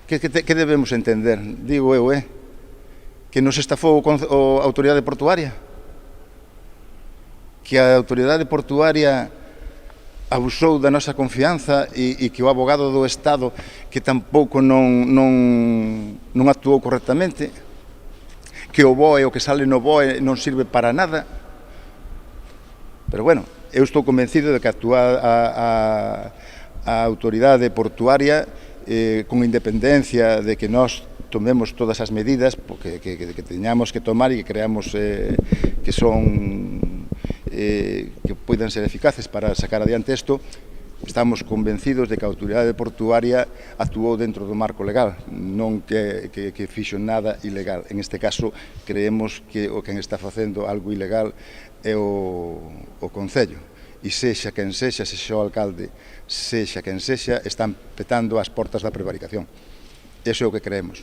Que debemos entender? Digo eu, que nos estafou a autoridade portuaria? Que a autoridade portuaria abusou da nosa confianza e que o abogado do Estado que tampouco non actuou correctamente? Que o BOE, o que sale no BOE, non sirve para nada? Pero bueno, eu estou convencido de que actúa a autoridade portuaria con independencia de que nós tomemos todas as medidas que teñamos que tomar e que creamos que son que poidan ser eficaces para sacar adiante isto. Estamos convencidos de que a autoridade portuaria actuou dentro do marco legal, non que fixo nada ilegal. En este caso, creemos que o quen está facendo algo ilegal é o Concello. E sexa quen sexa o alcalde, sexa quen sexa, están petando as portas da prevaricación. Iso é o que creemos.